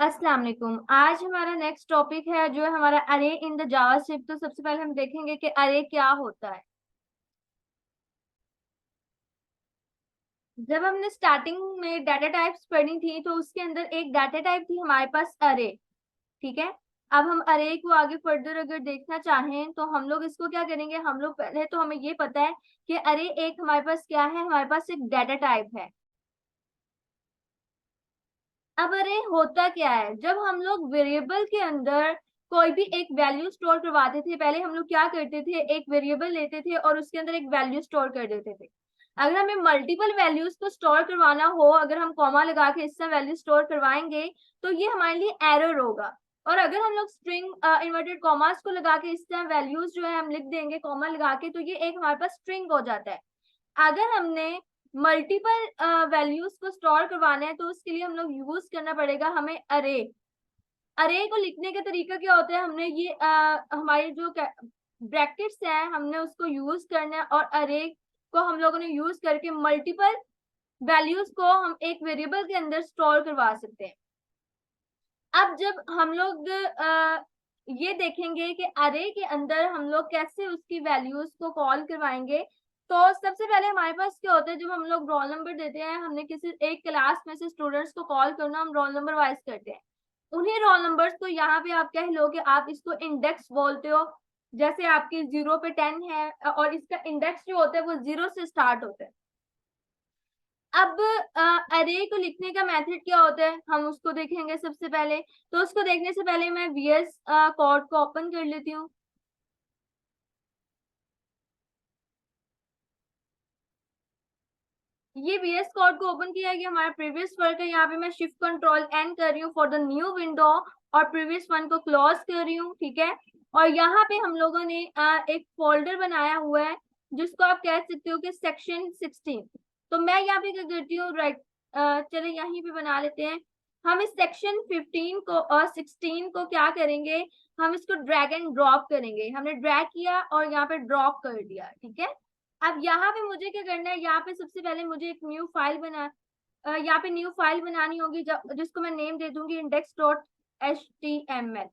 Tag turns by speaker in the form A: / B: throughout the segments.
A: अस्सलाम वालेकुम। आज हमारा नेक्स्ट टॉपिक है जो है हमारा अरे इन द जावास्क्रिप्ट। तो सबसे पहले हम देखेंगे कि अरे क्या होता है। जब हमने स्टार्टिंग में डाटा टाइप्स पढ़ी थी तो उसके अंदर एक डाटा टाइप थी हमारे पास अरे। ठीक है। अब हम अरे को आगे फर्दर अगर देखना चाहें तो हम लोग इसको क्या करेंगे, हम लोग पहले तो हमें ये पता है कि अरे एक हमारे पास क्या है, हमारे पास एक डाटा टाइप है। अब अरे होता क्या है, जब हम लोग वेरिएबल के अंदर कोई भी एक वैल्यू स्टोर करवाते थे, पहले हम लोग क्या करते थे, एक वेरिएबल लेते थे और उसके अंदर एक वैल्यू स्टोर कर देते थे। अगर हमें मल्टीपल वैल्यूज को स्टोर करवाना हो, अगर हम कॉमा लगा के इससे वैल्यू स्टोर करवाएंगे तो ये हमारे लिए एरर होगा। और अगर हम लोग स्ट्रिंग इन्वर्टेड कॉमास को लगा के इससे वैल्यूज जो है हम लिख देंगे कॉमा लगा के, तो ये एक हमारे पास स्ट्रिंग हो जाता है। अगर हमने मल्टीपल वैल्यूज को स्टोर करवाना है तो उसके लिए हम लोग यूज करना पड़ेगा हमें अरे। अरे को लिखने का तरीका क्या होता है, हमने ये हमारे जो ब्रैकेट्स हैं हमने उसको यूज करना है और अरे को हम लोगों ने यूज करके मल्टीपल वैल्यूज को हम एक वेरिएबल के अंदर स्टोर करवा सकते हैं। अब जब हम लोग ये देखेंगे कि अरे के अंदर हम लोग कैसे उसकी वैल्यूज को कॉल करवाएंगे, तो सबसे पहले हमारे पास क्या होता है, जब हम लोग रोल नंबर देते हैं, हमने किसी एक क्लास में से स्टूडेंट्स को कॉल करना, हम रोल नंबर वाइज करते हैं। उन्हीं रोल नंबर्स को यहाँ पे आप कह लो कि आप इसको इंडेक्स बोलते हो। जैसे आपकी 0 पे 10 है और इसका इंडेक्स जो होता है वो 0 से स्टार्ट होता है। अब अरे को लिखने का मेथड क्या होता है हम उसको देखेंगे सबसे पहले। तो उसको देखने से पहले मैं वीएस कोड को ओपन कर लेती हूँ। ये वीएस कोड को ओपन किया गया, हमारा प्रीवियस वर्क है। यहाँ पे मैं शिफ्ट कंट्रोल एन कर रही हूँ फॉर द न्यू विंडो और प्रीवियस वन को क्लोज कर रही हूँ। ठीक है। और यहाँ पे हम लोगों ने एक फोल्डर बनाया हुआ है जिसको आप कह सकते हो कि सेक्शन 16। तो मैं यहाँ पे क्या करती हूँ, राइट, चले यहीं पे बना लेते हैं। हम इस सेक्शन 15 को और 16 को क्या करेंगे, हम इसको ड्रैग एंड ड्रॉप करेंगे। हमने ड्रैग किया और यहाँ पे ड्रॉप कर दिया। ठीक है। अब यहाँ पे मुझे क्या करना है, यहाँ पे सबसे पहले मुझे एक न्यू फाइल यहाँ पे न्यू फाइल बनानी होगी जिसको मैं नेम दे दूंगी index.html।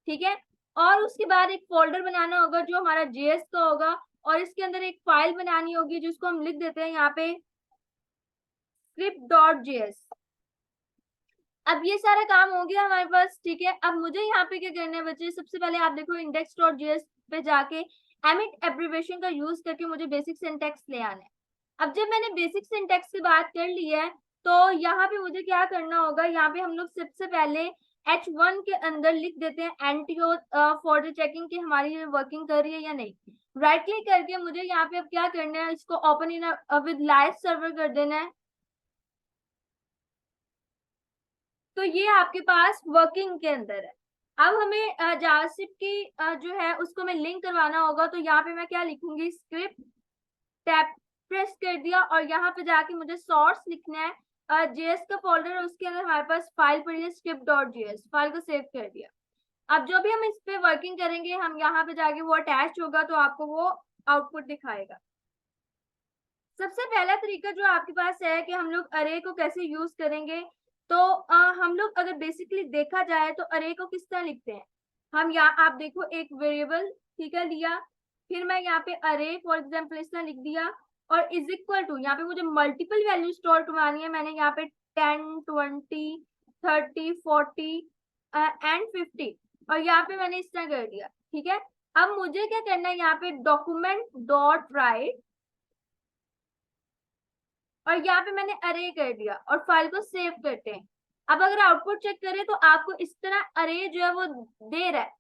A: ठीक है। और उसके बाद एक फोल्डर बनाना होगा जो हमारा जेएस का होगा और इसके अंदर एक फाइल बनानी होगी जिसको हम लिख देते हैं यहाँ पे script.js। अब ये सारा काम हो गया हमारे पास। ठीक है। अब मुझे यहाँ पे क्या करना है बच्चे, सबसे पहले आप देखो index.js पे जाके एमिट एब्रिविएशन का यूज करके मुझे बेसिक सिंटैक्स ले आना है। अब जब मैंने बेसिक सिंटैक्स की बात कर ली है तो यहाँ पे मुझे क्या करना होगा, यहाँ पे हम लोग सबसे पहले H1 के अंदर लिख देते हैं एंटीओ फॉर द चेकिंग कि हमारी वर्किंग कर रही है या नहीं। राइट क्लिक करके मुझे यहाँ पे अब क्या करना है, इसको open in with live server कर देना है। तो ये आपके पास वर्किंग के अंदर है। अब हमें जावास्क्रिप्ट की जो है उसको मैं लिंक करवाना होगा। तो यहाँ पे मैं क्या लिखूंगी, स्क्रिप्ट टैब प्रेस कर दिया और यहाँ पे जाके मुझे सोर्स लिखना है। जेएस का फोल्डर है, उसके अंदर हमारे पास फाइल पड़ी है script.js, फाइल को सेव कर दिया। अब जो भी हम इस पे वर्किंग करेंगे, हम यहाँ पे जाके वो अटैच होगा तो आपको वो आउटपुट दिखाएगा। सबसे पहला तरीका जो आपके पास है कि हम लोग अरे को कैसे यूज करेंगे, तो हम लोग अगर बेसिकली देखा जाए तो अरे को किस तरह लिखते हैं। हम यहाँ आप देखो एक वेरिएबल ठीक है लिया, फिर मैं यहाँ पे अरे फॉर एग्जाम्पल इस तरह लिख दिया और इज इक्वल टू, यहाँ पे मुझे मल्टीपल वैल्यू स्टोर करवानी है। मैंने यहाँ पे 10 20 30 40 एंड 50 और यहाँ पे मैंने इस तरह कर दिया। ठीक है। अब मुझे क्या करना है, यहाँ पे डॉक्यूमेंट डॉट राइट और यहाँ पे मैंने अरे कर दिया और फाइल को सेव करते हैं। अब अगर आउटपुट चेक करें तो आपको इस तरह अरे जो है वो दे रहा है।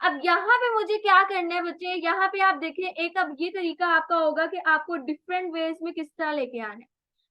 A: अब यहाँ पे मुझे क्या करना है बच्चे, यहाँ पे आप देखिए एक अब ये तरीका आपका होगा कि आपको डिफरेंट वेज में किस तरह लेके आना है।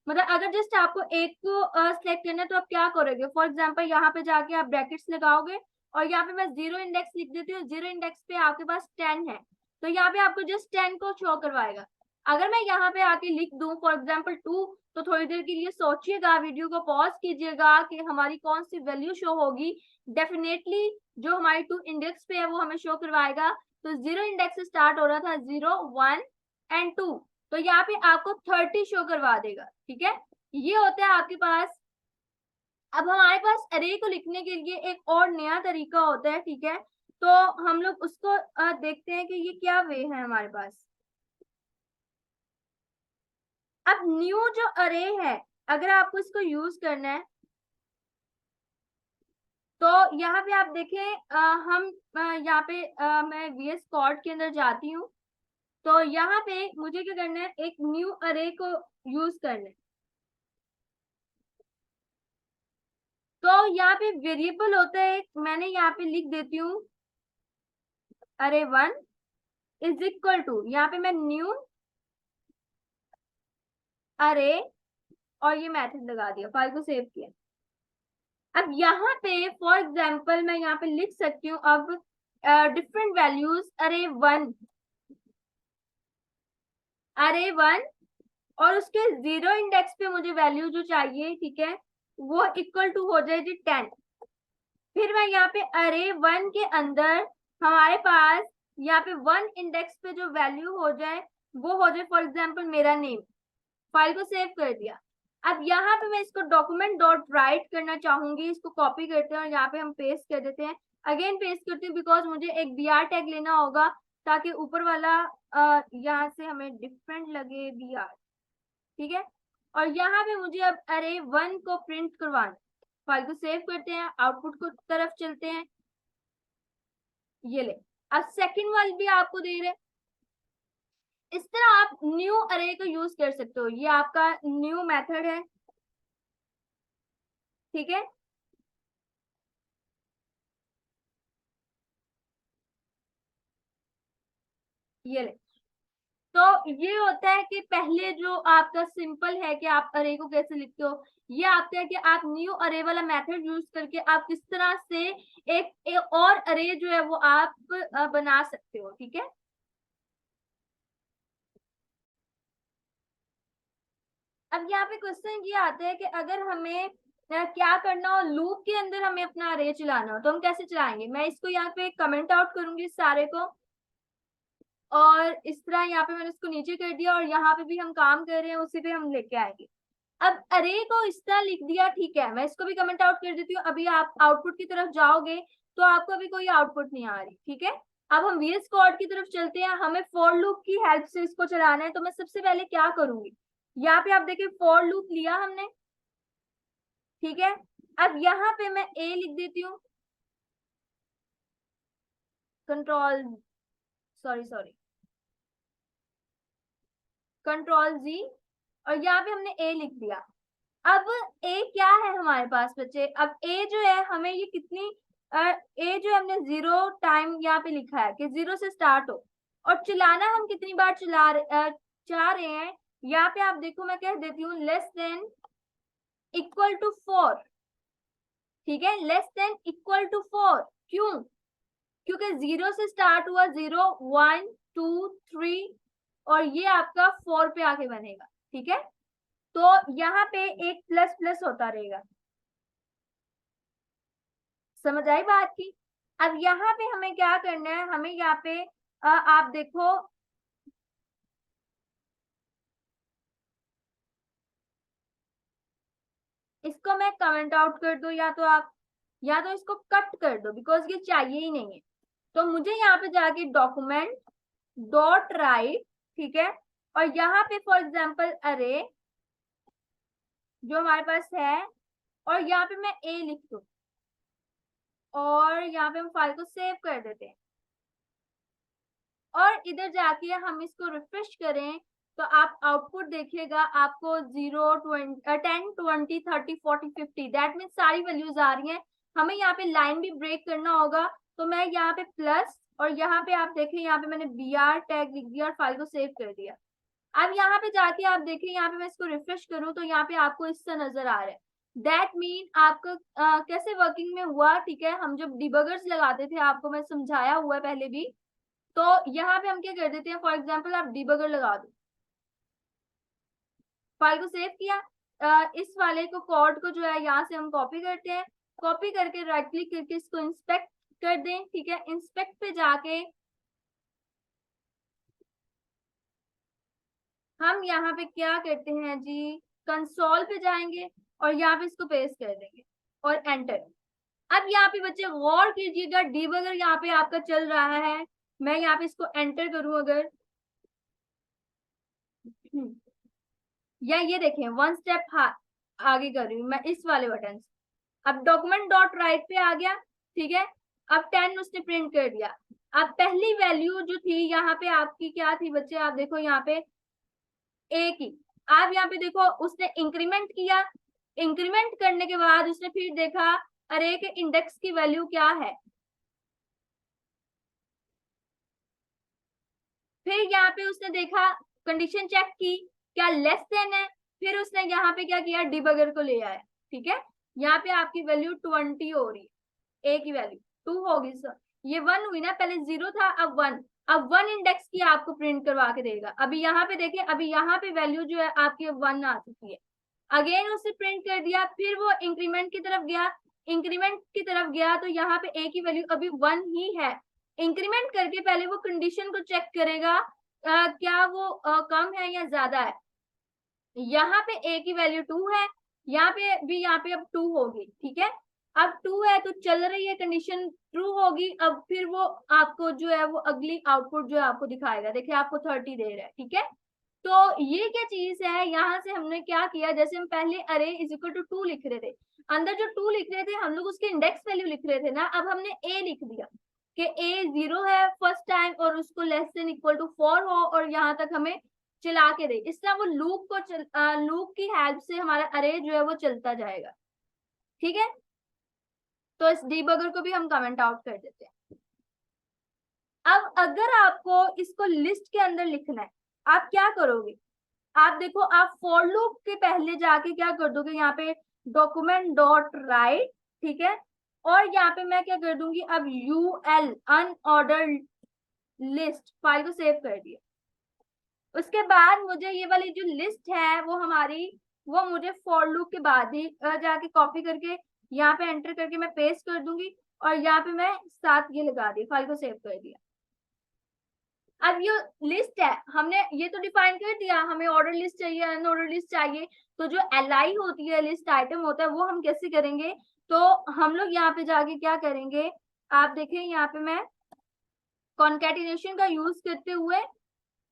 A: मतलब अगर जस्ट आपको एक को सिलेक्ट करना है तो आप क्या करोगे, फॉर एग्जाम्पल यहाँ पे जाके आप ब्रैकेट्स लगाओगे और यहाँ पे मैं 0 इंडेक्स लिख देती हूँ। 0 इंडेक्स पे आपके पास 10 है तो यहाँ पे आपको जस्ट 10 को शो करवाएगा। अगर मैं यहाँ पे आके लिख दूं फॉर एग्जाम्पल 2, तो थोड़ी देर के लिए सोचिएगा, वीडियो को पॉज कीजिएगा कि हमारी कौन सी वैल्यू शो होगी। डेफिनेटली जो हमारी 2 इंडेक्स पे है वो हमें शो करवाएगा। तो 0 इंडेक्स से स्टार्ट हो रहा था, 0 1 एंड 2, तो यहाँ पे आपको 30 शो करवा देगा। ठीक है। ये होता है आपके पास अब हमारे पास अरे को लिखने के लिए एक और नया तरीका होता है, ठीक है, तो हम लोग उसको देखते हैं कि ये क्या वे है हमारे पास। अब न्यू जो अरे है, अगर आपको इसको यूज करना है तो यहाँ पे आप देखें, हम यहाँ पे मैं VS कोड के अंदर जाती हूँ, तो यहाँ पे मुझे क्या करना है, एक न्यू अरे को यूज करना है। तो यहाँ पे वेरिएबल होता है, मैंने यहाँ पे लिख देती हूँ array1 इज इक्वल टू, यहाँ पे मैं न्यू अरे और ये मेथड लगा दिया, फाइल को सेव किया। अब यहाँ पे फॉर एग्जाम्पल मैं यहाँ पे लिख सकती हूँ अब डिफरेंट वैल्यूज array1 और उसके 0 इंडेक्स पे मुझे वैल्यू जो चाहिए, ठीक है, वो इक्वल टू हो जाए जी 10। फिर मैं यहाँ पे array1 के अंदर हमारे पास यहाँ पे 1 इंडेक्स पे जो वैल्यू हो जाए वो हो जाए फॉर एग्जाम्पल मेरा नेम। फाइल को सेव कर दिया। अब यहाँ पे मैं इसको डॉक्यूमेंट डॉट राइट करना चाहूंगी, इसको कॉपी करते हैं और यहाँ पे हम पेस्ट कर देते हैं। अगेन पेस्ट करती हूँ बिकॉज मुझे एक br टैग लेना होगा ताकि ऊपर वाला यहाँ से हमें डिफरेंट लगे br, ठीक है। और यहाँ पे मुझे अब array1 को प्रिंट करवाना। फाइल को सेव करते हैं, आउटपुट को तरफ चलते हैं, ये ले। अब सेकंड वाली भी आपको दे रहे, इस तरह आप न्यू अरे को यूज कर सकते हो। ये आपका न्यू मेथड है, ठीक है। ये ले, तो ये होता है कि पहले जो आपका सिंपल है कि आप अरे को कैसे लिखते हो, ये आपका है कि आप न्यू अरे वाला मेथड यूज करके आप किस तरह से एक और अरे जो है वो आप बना सकते हो, ठीक है। अब यहाँ पे क्वेश्चन ये आता है कि अगर हमें क्या करना हो, लूप के अंदर हमें अपना अरे चलाना हो तो हम कैसे चलाएंगे। मैं इसको यहाँ पे कमेंट आउट करूंगी सारे को, और इस तरह यहाँ पे मैंने इसको नीचे कर दिया और यहाँ पे भी हम काम कर रहे हैं उसी पे हम लेके आएंगे। अब अरे को इस तरह लिख दिया, ठीक है, मैं इसको भी कमेंट आउट कर देती हूँ। अभी आप आउटपुट की तरफ जाओगे तो आपको अभी कोई आउटपुट नहीं आ रही, ठीक है। अब हम VS कोड की तरफ चलते हैं, हमें फॉर लूप की हेल्प से इसको चलाना है। तो मैं सबसे पहले क्या करूंगी, यहाँ पे आप देखिए फॉर लूप लिया हमने, ठीक है। अब यहाँ पे मैं ए लिख देती हूँ, कंट्रोल सॉरी कंट्रोल जी, और यहाँ पे हमने ए लिख दिया। अब ए क्या है हमारे पास बच्चे, अब ए जो है हमें ये कितनी ए जो हमने 0 टाइम यहाँ पे लिखा है कि 0 से स्टार्ट हो, और चलाना हम कितनी बार चला रहे हैं। यहाँ पे आप देखो मैं कह देती हूँ लेस देन इक्वल टू 4, ठीक है, लेस देन इक्वल टू 4। क्यों, क्योंकि 0 से स्टार्ट हुआ, 0 1 2 3 और ये आपका 4 पे आके बनेगा, ठीक है। तो यहाँ पे एक प्लस प्लस होता रहेगा, समझ आई बात की। अब यहाँ पे हमें क्या करना है, हमें यहाँ पे आप देखो इसको मैं कमेंट आउट कर दूं या तो आप या तो इसको कट कर दो बिकॉज ये चाहिए ही नहीं है। तो मुझे यहाँ पे जाके डॉक्यूमेंट डॉट राइट, ठीक है, और यहाँ पे फॉर एग्जाम्पल अरे जो हमारे पास है, और यहाँ पे मैं ए लिख दूं और यहाँ पे हम फाइल को सेव कर देते हैं। और इधर जाके हम इसको रिफ्रेश करें तो आप आउटपुट देखिएगा, आपको 0 20 10 20 30 40 50 दैट मीन सारी वैल्यूज आ रही हैं। हमें यहाँ पे लाइन भी ब्रेक करना होगा, तो मैं यहाँ पे प्लस और यहाँ पे आप देखें यहाँ पे मैंने br टैग लिख दिया और फाइल को सेव कर दिया। अब यहाँ पे जाके आप देखें, यहाँ पे मैं इसको रिफ्रेश करूं तो यहाँ पे आपको इस तरह नजर आ रहा है। दैट मीन आपका कैसे वर्किंग में हुआ, ठीक है। हम जब डिबगर्स लगाते थे, आपको मैं समझाया हुआ है पहले भी, तो यहाँ पे हम क्या कर देते हैं, फॉर एग्जाम्पल आप डिबगर लगा दो, फाइल को सेव किया, इस वाले को कोड को जो है यहाँ से हम कॉपी करते हैं, कॉपी करके राइट क्लिक करके इसको इंस्पेक्ट कर दें, ठीक है। इंस्पेक्ट पे जाके हम यहाँ पे क्या करते हैं जी, कंसोल पे जाएंगे और यहाँ पे इसको पेस्ट कर देंगे। और एंटर। अब यहाँ पे बच्चे गौर कीजिएगा, डीबगर यहाँ पे आपका चल रहा है, मैं यहाँ पे इसको एंटर करूं अगर, या ये देखें वन स्टेप आगे कर रही हूँ मैं इस वाले बटन से। अब डॉक्यूमेंट डॉट राइट पे आ गया, ठीक है। अब 10 उसने प्रिंट कर दिया। अब पहली वैल्यू जो थी यहाँ पे आपकी क्या थी बच्चे, आप देखो यहाँ पे ए की। आप यहाँ पे देखो उसने इंक्रीमेंट किया, इंक्रीमेंट करने के बाद उसने फिर देखा अरे के इंडेक्स की वैल्यू क्या है, फिर यहाँ पे उसने देखा कंडीशन चेक की क्या लेस देन है, फिर उसने यहाँ पे क्या किया डिबगर को ले आया, ठीक है। यहाँ पे आपकी वैल्यू 20 हो रही है, ए की वैल्यू 2 होगी सर, ये 1 हुई ना, पहले 0 था अब 1, अब 1 इंडेक्स की आपको प्रिंट करवा के देगा। अभी यहाँ पे देखें, अभी यहाँ पे वैल्यू जो है आपकी 1 आ चुकी है, अगेन उसने प्रिंट कर दिया, फिर वो इंक्रीमेंट की तरफ गया, इंक्रीमेंट की तरफ गया तो यहाँ पे ए की वैल्यू अभी 1 ही है। इंक्रीमेंट करके पहले वो कंडीशन को चेक करेगा क्या वो कम है या ज्यादा है। यहाँ पे ए की वैल्यू 2 है, यहाँ पे भी यहाँ पे अब 2 होगी, ठीक है। अब 2 है तो चल रही है कंडीशन, ट्रू होगी। अब फिर वो आपको जो है वो अगली आउटपुट जो है आपको दिखाएगा, देखिए आपको 30 दे रहा है, ठीक है। तो ये क्या चीज है, यहाँ से हमने क्या किया, जैसे हम पहले अरे इज इक्वल टू 2 लिख रहे थे, अंदर जो 2 लिख रहे थे हम लोग उसके इंडेक्स वैल्यू लिख रहे थे ना, अब हमने ए लिख दिया कि ए 0 है फर्स्ट टाइम और उसको लेस देन इक्वल टू 4 हो और यहाँ तक हमें चला के दे। इस तरह वो लूप को लूप की हेल्प से हमारा अरे जो है वो चलता जाएगा, ठीक है। तो इस डीबगर को भी हम कमेंट आउट कर देते हैं। अब अगर आपको इसको लिस्ट के अंदर लिखना है, आप क्या करोगे, आप देखो आप फॉर लूप के पहले जाके क्या कर दोगे, यहाँ पे डॉक्यूमेंट डॉट राइट, ठीक है। और यहाँ पे मैं क्या कर दूंगी, अब यूएल अनऑर्डर्ड लिस्ट फाइल को सेव कर दिया। उसके बाद मुझे ये वाली जो लिस्ट है वो हमारी, वो मुझे फॉर लूप के बाद ही जाके कॉपी करके यहाँ पे एंटर करके मैं पेस्ट कर दूंगी और यहाँ पे मैं साथ ये लगा दी, फाइल को सेव कर दिया। अब ये लिस्ट है, हमने ये तो डिफाइन कर दिया, हमें ऑर्डर लिस्ट चाहिए अनऑर्डर लिस्ट चाहिए, तो जो एलआई होती है लिस्ट आइटम होता है वो हम कैसे करेंगे, तो हम लोग यहाँ पे जाके क्या करेंगे, आप देखें यहाँ पे मैं कॉन्केटिनेशन का यूज करते हुए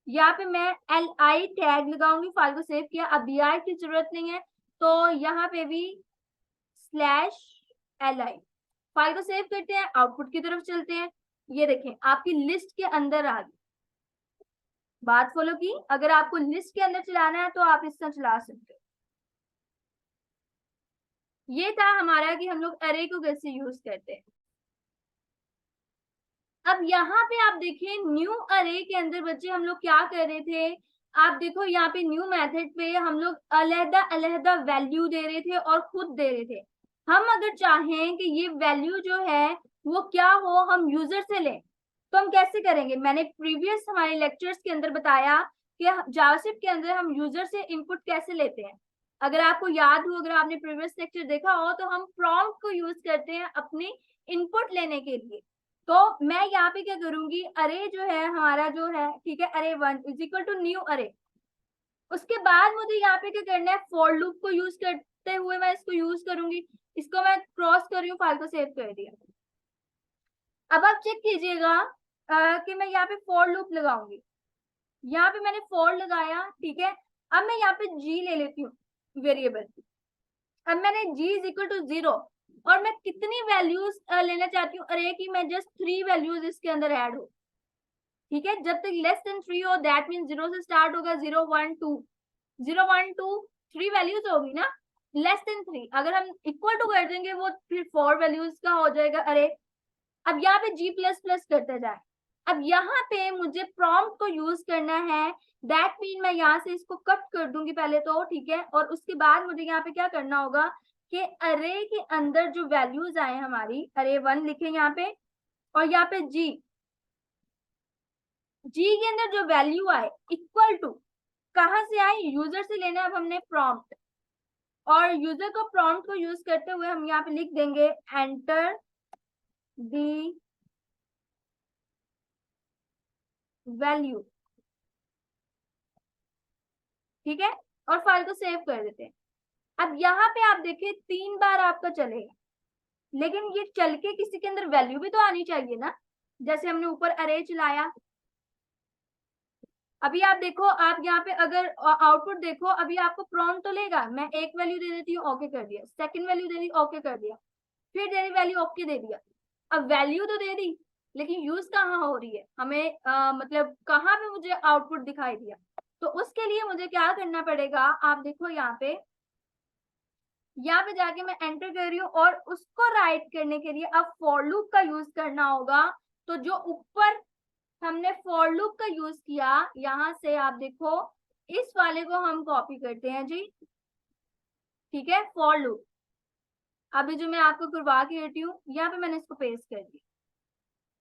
A: यहाँ पे मैं एल आई टैग लगाऊंगी, फाइल को सेव किया, अब बी आई की जरूरत नहीं है, तो यहाँ पे भी स्लैश एल आई, फाइल को सेव करते हैं, आउटपुट की तरफ चलते हैं। ये देखें आपकी लिस्ट के अंदर आ गई, बात फॉलो की, अगर आपको लिस्ट के अंदर चलाना है तो आप इस तरह चला सकते हो। ये था हमारा कि हम लोग अरे को कैसे यूज करते हैं। अब यहाँ पे आप देखिए न्यू अरे के अंदर बच्चे हम लोग क्या कर रहे थे, आप देखो यहाँ पे न्यू मेथड पे हम लोग अलहदा अलहदा वैल्यू दे रहे थे और खुद दे रहे थे। हम अगर चाहें कि ये वैल्यू जो है वो क्या हो, हम यूजर से लें, तो हम कैसे करेंगे, मैंने प्रीवियस हमारे लेक्चर्स के अंदर बताया कि जावास्क्रिप्ट के अंदर हम यूजर से इनपुट कैसे लेते हैं। अगर आपको याद हो, अगर आपने प्रीवियस लेक्चर देखा हो, तो हम प्रॉम्प्ट को यूज करते हैं अपनी इनपुट लेने के लिए। तो मैं यहाँ पे क्या करूंगी, अरे जो है हमारा जो है, ठीक है, अरे 1 इज इक्वल टू न्यू अरे। उसके बाद मुझे यहाँ पे क्या करना है, फॉर लूप को यूज करते हुए मैं इसको यूज करूंगी, इसको मैं क्रॉस कर रही हूँ, फाइल को सेव कर दिया। अब आप चेक कीजिएगा कि मैं यहाँ पे फॉर लूप लगाऊंगी, यहाँ पे मैंने फॉर लगाया, ठीक है। अब मैं यहाँ पे जी ले लेती हूँ वेरिएबल, अब मैंने जी इज इक्वल टू 0 और मैं कितनी वैल्यूज लेना चाहती हूँ अरे की, मैं जस्ट 3 वैल्यूज इसके अंदर ऐड हो, ठीक है। जब तक लेस देन 3 हो, दैट मीन 0 से स्टार्ट होगा, 0 1 2 0 1 2 3 वैल्यूज होगी ना, लेस देन 3 अगर हम इक्वल टू कर देंगे वो फिर 4 वैल्यूज का हो जाएगा अरे। अब यहाँ पे जी प्लस प्लस करते जाए, अब यहाँ पे मुझे प्रॉम्प्ट को यूज करना है, दैट मीन मैं यहाँ से इसको कट कर दूंगी पहले तो, ठीक है। और उसके बाद मुझे यहाँ पे क्या करना होगा कि अरे के अंदर जो वैल्यूज आए हमारी, अरे 1 लिखे यहाँ पे, और यहाँ पे जी के अंदर जो वैल्यू आए इक्वल टू, कहाँ से आए, यूजर से लेना है अब हमने प्रॉम्प्ट, और यूजर को प्रॉम्प्ट को यूज करते हुए हम यहाँ पे लिख देंगे एंटर दी वैल्यू, ठीक है, और फाइल को सेव कर देते हैं। अब यहाँ पे आप देखिए 3 बार आपका चलेगा, लेकिन ये चल के किसी के अंदर वैल्यू भी तो आनी चाहिए ना। जैसे हमने ऊपर अरे चलाया, अभी आप देखो, आप यहाँ पे अगर आउटपुट देखो, अभी आपको प्रॉम्प्ट तो लेगा, मैं एक वैल्यू दे देती हूँ, ओके कर दिया, सेकंड वैल्यू दे दी, ओके कर दिया, फिर दे दी वैल्यू, ओके दे दिया। अब वैल्यू तो दे दी, लेकिन यूज कहाँ हो रही है, हमें मतलब कहाँ पे मुझे आउटपुट दिखाई दिया। तो उसके लिए मुझे क्या करना पड़ेगा, आप देखो यहाँ पे जाके मैं एंटर कर रही हूँ, और उसको राइट करने के लिए अब फॉर लूप का यूज करना होगा। तो जो ऊपर हमने फॉर लूप का यूज किया, यहाँ से आप देखो इस वाले को हम कॉपी करते हैं जी, ठीक है, फॉर लूप। अभी जो मैं आपको करवा के हटी हूँ, यहाँ पे मैंने इसको पेस्ट कर दिया।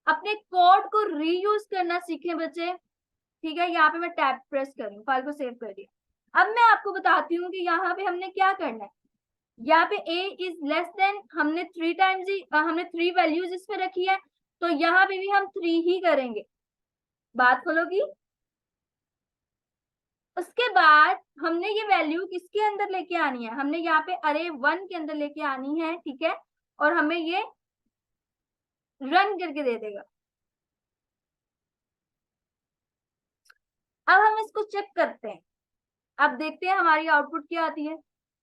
A: अपने कोड को रीयूज करना सीखें बच्चे, ठीक है। यहाँ पे मैं टैब प्रेस कर रही हूँ, फाइल को सेव कर दिया। अब मैं आपको बताती हूँ कि यहाँ पे हमने क्या करना है। यहाँ पे a इज लेस देन, हमने 3 टाइम्स ही हमने 3 वैल्यूज इस पे रखी है, तो यहाँ पे भी हम 3 ही करेंगे। बात खोलोगी। उसके बाद हमने ये वैल्यू किसके अंदर लेके आनी है, हमने यहाँ पे अरे 1 के अंदर लेके आनी है, ठीक है। और हमें ये रन करके दे देगा। अब हम इसको चेक करते हैं, अब देखते हैं हमारी आउटपुट क्या आती है।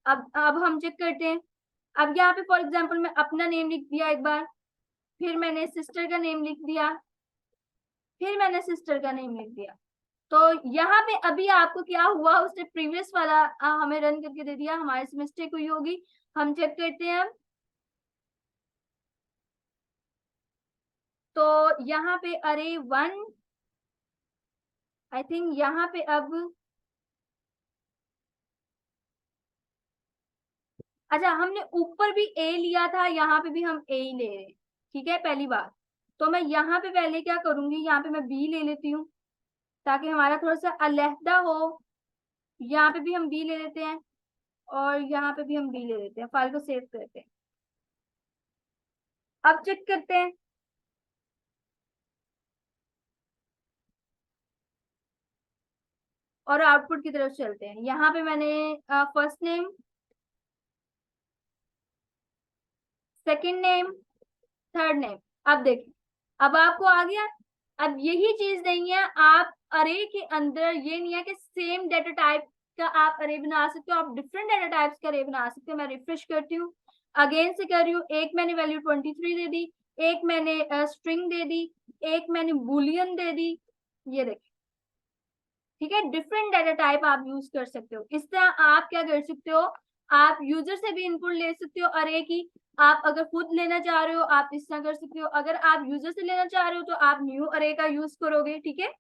A: अब हम चेक करते हैं। अब यहाँ पे फॉर एग्जांपल मैं अपना नेम लिख दिया एक बार, फिर मैंने सिस्टर का नेम लिख दिया, फिर मैंने सिस्टर का नेम लिख दिया। तो यहाँ पे अभी आपको क्या हुआ, उसने प्रीवियस वाला हमें रन करके दे दिया, हमारे से मिस्टेक हुई होगी। हम चेक करते हैं। तो यहाँ पे अरे 1, आई थिंक यहाँ पे अब, अच्छा हमने ऊपर भी ए लिया था, यहाँ पे भी हम ए ही ले रहे हैं, ठीक है, पहली बार। तो मैं यहाँ पे पहले क्या करूंगी, यहाँ पे मैं बी ले लेती हूँ, ताकि हमारा थोड़ा सा अलहदा हो। यहाँ पे भी हम बी ले लेते हैं, और यहाँ पे भी हम बी ले लेते हैं, फाइल को सेव करते हैं। अब चेक करते हैं, और आउटपुट की तरफ चलते हैं। यहाँ पे मैंने first name, second name, third name. अब देखिए, अब आपको आ गया। अब यही चीज नहीं है, आप अरे के अंदर ये नहीं है कि सेम डेटा टाइप का आप अरे बना सकते हो, आप डिफरेंट डेटा टाइप्स का अरे बना सकते हो। मैं रिफ्रेश करती हूँ, अगेन से कर रही हूँ। एक मैंने वैल्यू 23 दे दी, एक मैंने स्ट्रिंग दे दी, एक मैंने बुलियन दे दी, ये देखिए, ठीक है। डिफरेंट डेटा टाइप आप यूज कर सकते हो। इस तरह आप क्या कर सकते हो, आप यूजर से भी इनपुट ले सकते हो अरे की। आप अगर खुद लेना चाह रहे हो, आप इस तरह कर सकते हो। अगर आप यूजर से लेना चाह रहे हो, तो आप न्यू अरे का यूज करोगे, ठीक है।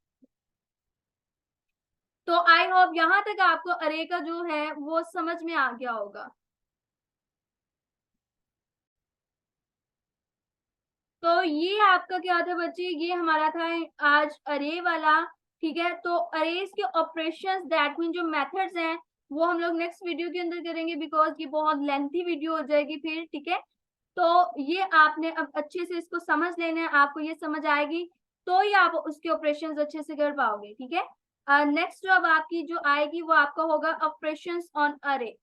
A: तो आई होप यहाँ तक आपको अरे का जो है वो समझ में आ गया होगा। तो ये आपका क्या था बच्चे, ये हमारा था आज अरे वाला, ठीक है। तो अरेज के ऑपरेशंस, दैट मीन जो मेथड्स हैं, वो हम लोग नेक्स्ट वीडियो के अंदर करेंगे, बिकॉज ये बहुत लेंथी वीडियो हो जाएगी फिर, ठीक है। तो ये आपने अब अच्छे से इसको समझ लेना है, आपको ये समझ आएगी तो ही आप उसके ऑपरेशंस अच्छे से कर पाओगे, ठीक है। नेक्स्ट जो अब आपकी जो आएगी वो आपका होगा ऑपरेशंस ऑन अरे।